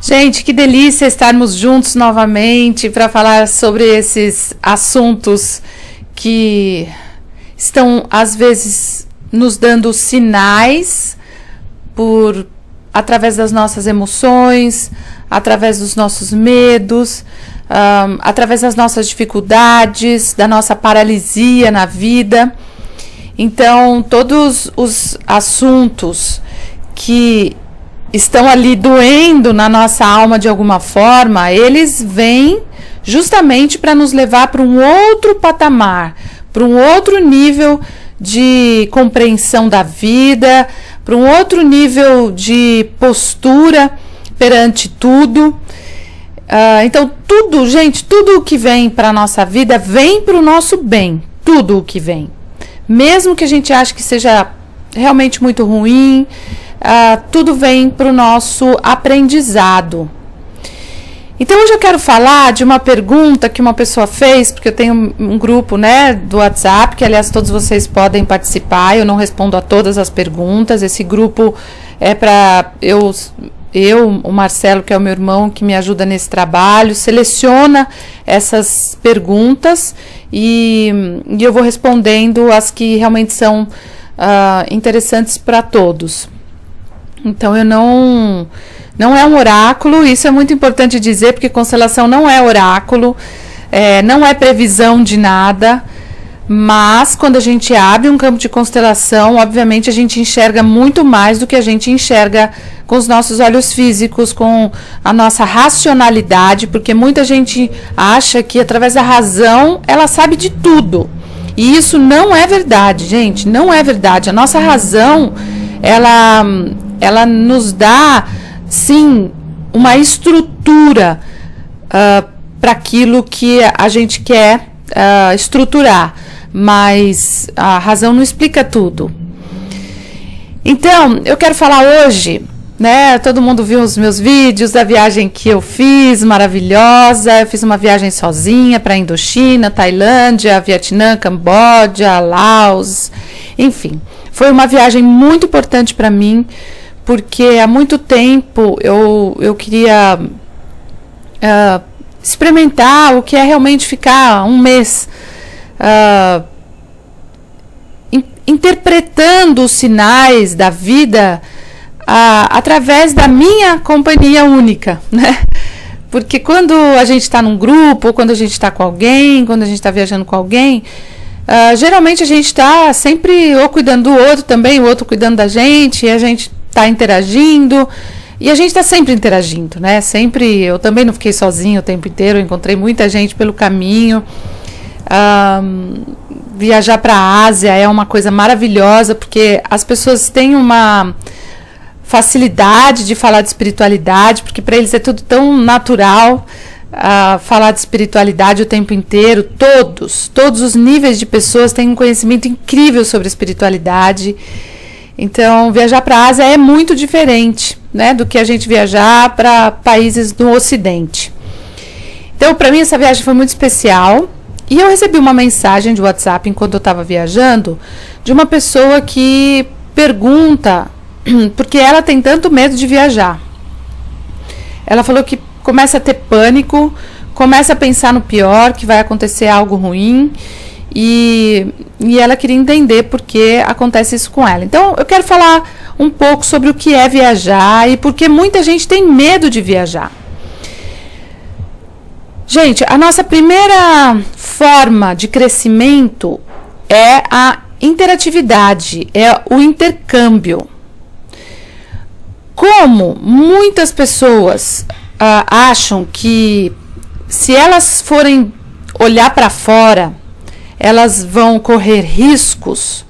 Gente, que delícia estarmos juntos novamente para falar sobre esses assuntos que estão, às vezes, nos dando sinais através das nossas emoções, através dos nossos medos, através das nossas dificuldades, da nossa paralisia na vida. Então, todos os assuntos que estão ali doendo na nossa alma de alguma forma, eles vêm justamente para nos levar para um outro patamar, para um outro nível de compreensão da vida, para um outro nível de postura perante tudo. Então, tudo, gente, tudo o que vem para a nossa vida vem para o nosso bem, tudo o que vem. Mesmo que a gente ache que seja realmente muito ruim, tudo vem para o nosso aprendizado. Então hoje eu quero falar de uma pergunta que uma pessoa fez, porque eu tenho um grupo, né, do WhatsApp, que aliás todos vocês podem participar. Eu não respondo a todas as perguntas. Esse grupo é para eu, o Marcelo, que é o meu irmão, que me ajuda nesse trabalho, seleciona essas perguntas e eu vou respondendo as que realmente são interessantes para todos. Então eu não é um oráculo, isso é muito importante dizer, porque constelação não é oráculo, não é previsão de nada, mas quando a gente abre um campo de constelação, obviamente a gente enxerga muito mais do que a gente enxerga com os nossos olhos físicos, com a nossa racionalidade, porque muita gente acha que através da razão ela sabe de tudo. E isso não é verdade, gente, não é verdade. A nossa razão, ela nos dá, sim, uma estrutura para aquilo que a gente quer estruturar, mas a razão não explica tudo. Então, eu quero falar hoje, né? Todo mundo viu os meus vídeos da viagem que eu fiz, maravilhosa. Eu fiz uma viagem sozinha para a Indochina, Tailândia, Vietnã, Camboja, Laos, enfim. Foi uma viagem muito importante para mim, porque há muito tempo eu queria experimentar o que é realmente ficar um mês interpretando os sinais da vida através da minha companhia única, né? Porque quando a gente está num grupo, quando a gente está com alguém, quando a gente está viajando com alguém, geralmente a gente está sempre ou cuidando do outro também, o outro cuidando da gente, e a gente está interagindo, e a gente está sempre interagindo, né? Sempre, eu também não fiquei sozinha o tempo inteiro, eu encontrei muita gente pelo caminho. Viajar para a Ásia é uma coisa maravilhosa, porque as pessoas têm uma facilidade de falar de espiritualidade, porque para eles é tudo tão natural, falar de espiritualidade o tempo inteiro. Todos os níveis de pessoas têm um conhecimento incrível sobre espiritualidade. Então, viajar para a Ásia é muito diferente, né, do que a gente viajar para países do Ocidente. Então, para mim, essa viagem foi muito especial. E eu recebi uma mensagem de WhatsApp enquanto eu estava viajando, de uma pessoa que pergunta porque ela tem tanto medo de viajar. Ela falou que começa a ter pânico, começa a pensar no pior, que vai acontecer algo ruim, e ela queria entender por que acontece isso com ela. Então, eu quero falar um pouco sobre o que é viajar e por que muita gente tem medo de viajar. Gente, a nossa primeira forma de crescimento é a interatividade, é o intercâmbio. Como muitas pessoas acham que se elas forem olhar para fora, elas vão correr riscos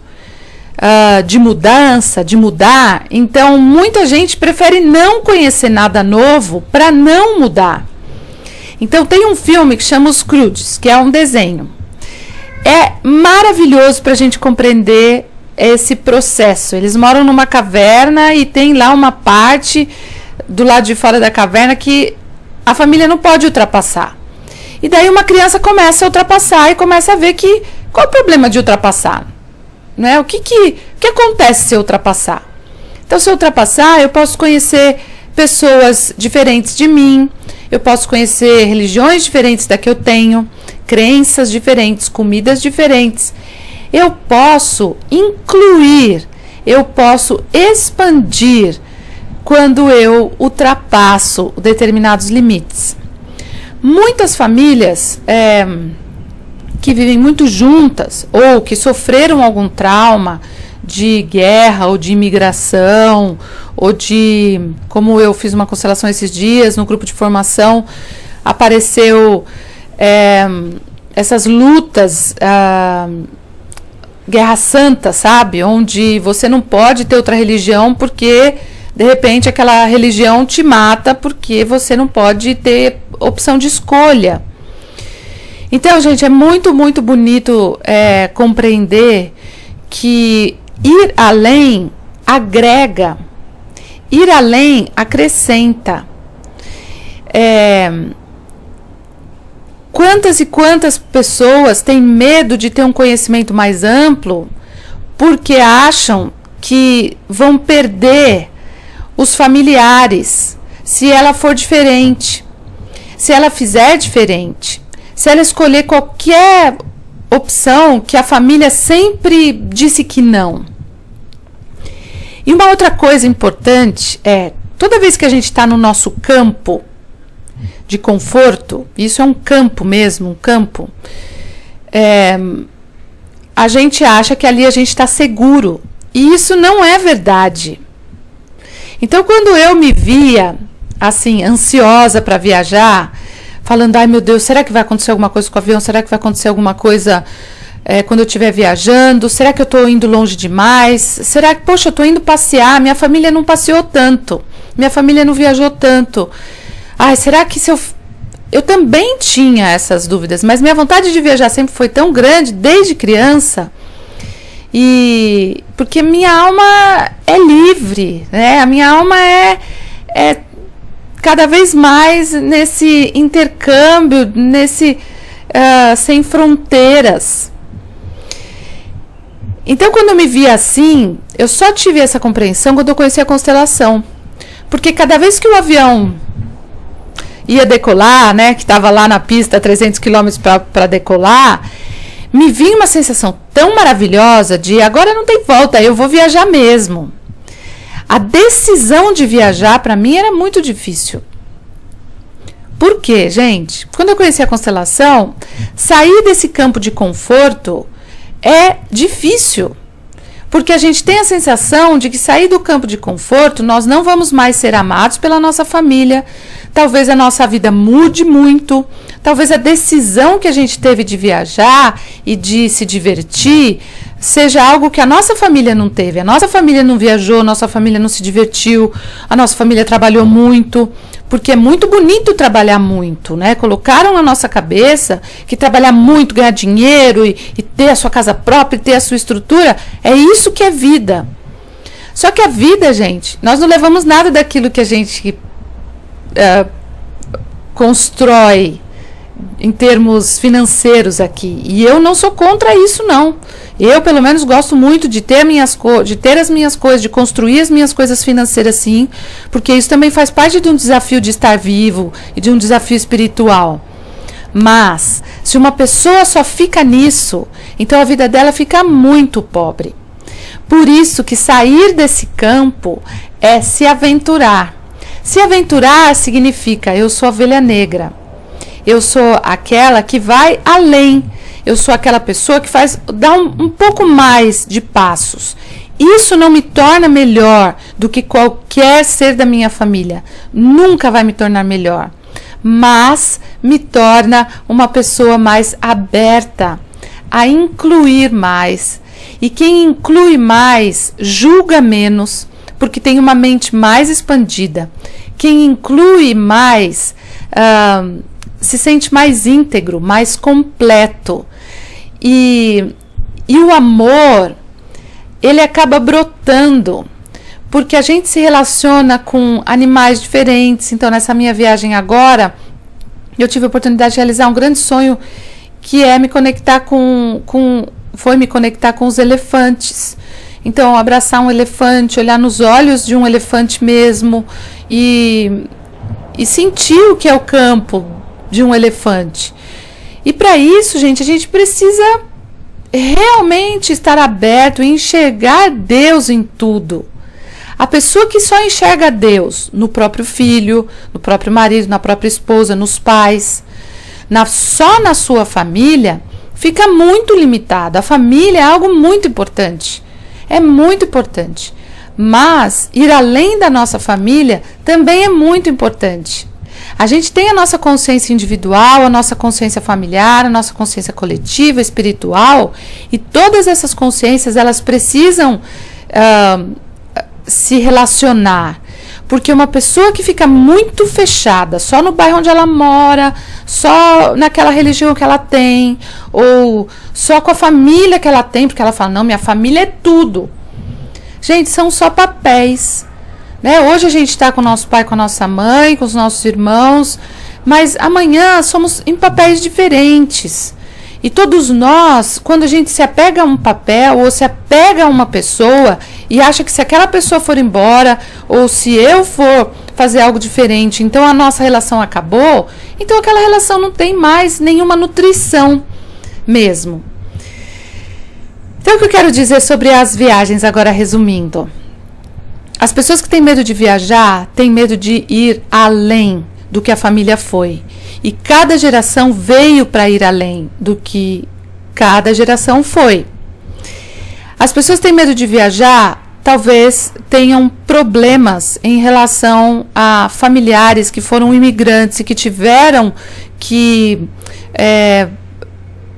de mudança, de mudar, então muita gente prefere não conhecer nada novo para não mudar. Então tem um filme que chama Os Croods, que é um desenho. É maravilhoso para a gente compreender esse processo. Eles moram numa caverna e tem lá uma parte do lado de fora da caverna que a família não pode ultrapassar. E daí uma criança começa a ultrapassar e começa a ver que qual é o problema de ultrapassar, né? O que acontece se eu ultrapassar? Então, se eu ultrapassar, eu posso conhecer pessoas diferentes de mim, eu posso conhecer religiões diferentes da que eu tenho, crenças diferentes, comidas diferentes. Eu posso incluir, eu posso expandir quando eu ultrapasso determinados limites. Muitas famílias que vivem muito juntas ou que sofreram algum trauma de guerra ou de imigração ou de, como eu fiz uma constelação esses dias no grupo de formação, apareceu essas lutas, guerra santa, sabe? Onde você não pode ter outra religião porque de repente aquela religião te mata porque você não pode ter opção de escolha. Então, gente, é muito, muito bonito compreender que ir além agrega, ir além acrescenta. Quantas e quantas pessoas têm medo de ter um conhecimento mais amplo porque acham que vão perder os familiares se ela for diferente, se ela fizer diferente, se ela escolher qualquer opção que a família sempre disse que não. E uma outra coisa importante toda vez que a gente está no nosso campo de conforto, isso é um campo mesmo, um campo, a gente acha que ali a gente está seguro, e isso não é verdade. Então, quando eu me via, assim, ansiosa para viajar, falando, ai meu Deus, será que vai acontecer alguma coisa com o avião? Será que vai acontecer alguma coisa quando eu estiver viajando? Será que eu estou indo longe demais? Será que, poxa, eu estou indo passear? Minha família não passeou tanto. Minha família não viajou tanto. Ai, será que se eu também tinha essas dúvidas, mas minha vontade de viajar sempre foi tão grande, desde criança, e porque minha alma é livre, né? A minha alma é cada vez mais nesse intercâmbio, nesse sem fronteiras. Então, quando eu me via assim, eu só tive essa compreensão quando eu conheci a constelação, porque cada vez que o avião ia decolar, né, que estava lá na pista a 300 km para decolar, me vinha uma sensação tão maravilhosa de agora não tem volta, eu vou viajar mesmo. A decisão de viajar para mim era muito difícil. Por quê, gente? Quando eu conheci a constelação, sair desse campo de conforto é difícil. Porque a gente tem a sensação de que sair do campo de conforto, nós não vamos mais ser amados pela nossa família, talvez a nossa vida mude muito, talvez a decisão que a gente teve de viajar e de se divertir seja algo que a nossa família não teve. A nossa família não viajou, a nossa família não se divertiu, a nossa família trabalhou muito, porque é muito bonito trabalhar muito, né? Colocaram na nossa cabeça que trabalhar muito, ganhar dinheiro e ter a sua casa própria, e ter a sua estrutura, é isso que é vida. Só que a vida, gente, nós não levamos nada daquilo que a gente constrói em termos financeiros aqui. E eu não sou contra isso, não. Eu, pelo menos, gosto muito de ter as minhas coisas, de construir as minhas coisas financeiras, sim, porque isso também faz parte de um desafio de estar vivo e de um desafio espiritual. Mas, se uma pessoa só fica nisso, então a vida dela fica muito pobre. Por isso que sair desse campo é se aventurar. Se aventurar significa eu sou a ovelha negra. Eu sou aquela que vai além. Eu sou aquela pessoa que dá um pouco mais de passos. Isso não me torna melhor do que qualquer ser da minha família. Nunca vai me tornar melhor. Mas me torna uma pessoa mais aberta a incluir mais. E quem inclui mais julga menos, porque tem uma mente mais expandida. Quem inclui mais se sente mais íntegro, mais completo. E o amor, ele acaba brotando, porque a gente se relaciona com animais diferentes. Então, nessa minha viagem agora, eu tive a oportunidade de realizar um grande sonho, que é me conectar foi me conectar com os elefantes. Então, abraçar um elefante, olhar nos olhos de um elefante mesmo, e sentir o que é o campo de um elefante. E para isso, gente, a gente precisa realmente estar aberto e enxergar Deus em tudo. A pessoa que só enxerga Deus no próprio filho, no próprio marido, na própria esposa, nos pais, só na sua família, fica muito limitado. A família é algo muito importante. É muito importante. Mas ir além da nossa família também é muito importante. A gente tem a nossa consciência individual, a nossa consciência familiar, a nossa consciência coletiva, espiritual, e todas essas consciências, elas precisam se relacionar. Porque uma pessoa que fica muito fechada só no bairro onde ela mora, só naquela religião que ela tem, ou só com a família que ela tem, porque ela fala, não, minha família é tudo. Gente, são só papéis. Né? Hoje a gente está com o nosso pai, com a nossa mãe, com os nossos irmãos, mas amanhã somos em papéis diferentes. E todos nós, quando a gente se apega a um papel ou se apega a uma pessoa e acha que se aquela pessoa for embora ou se eu for fazer algo diferente, então a nossa relação acabou, então aquela relação não tem mais nenhuma nutrição mesmo. Então o que eu quero dizer sobre as viagens, agora resumindo. As pessoas que têm medo de viajar têm medo de ir além do que a família foi. E cada geração veio para ir além do que cada geração foi. As pessoas que têm medo de viajar talvez tenham problemas em relação a familiares que foram imigrantes e que tiveram que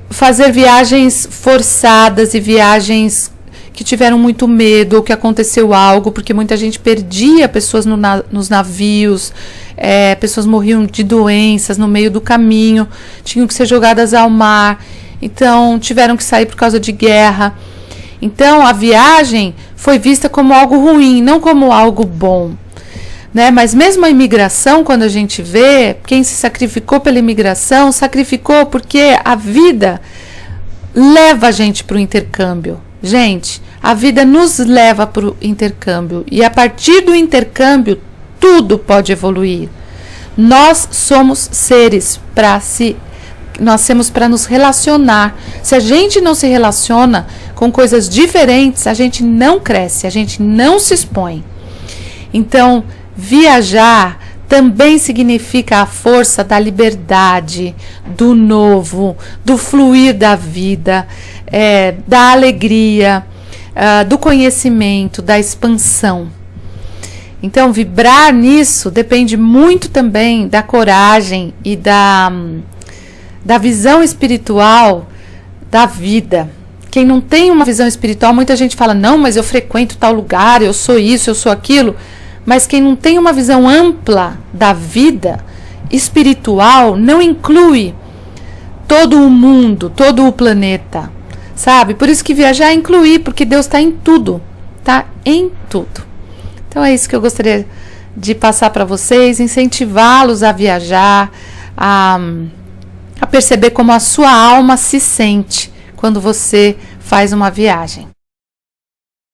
fazer viagens forçadas e viagens que tiveram muito medo ou que aconteceu algo, porque muita gente perdia pessoas nos navios, pessoas morriam de doenças no meio do caminho, tinham que ser jogadas ao mar, então tiveram que sair por causa de guerra. Então a viagem foi vista como algo ruim, não como algo bom. Né? Mas mesmo a imigração, quando a gente vê, quem se sacrificou pela imigração, sacrificou porque a vida leva a gente para o intercâmbio. Gente, a vida nos leva para o intercâmbio e a partir do intercâmbio tudo pode evoluir. Nós somos seres nós temos para nos relacionar. Se a gente não se relaciona com coisas diferentes, a gente não cresce, a gente não se expõe. Então, viajar também significa a força da liberdade, do novo, do fluir da vida, da alegria, do conhecimento, da expansão. Então, vibrar nisso depende muito também da coragem e da visão espiritual da vida. Quem não tem uma visão espiritual, muita gente fala, não, mas eu frequento tal lugar, eu sou isso, eu sou aquilo. Mas quem não tem uma visão ampla da vida espiritual não inclui todo o mundo, todo o planeta, sabe? Por isso que viajar é incluir, porque Deus está em tudo, tá? Em tudo. Então é isso que eu gostaria de passar para vocês, incentivá-los a viajar, a perceber como a sua alma se sente quando você faz uma viagem.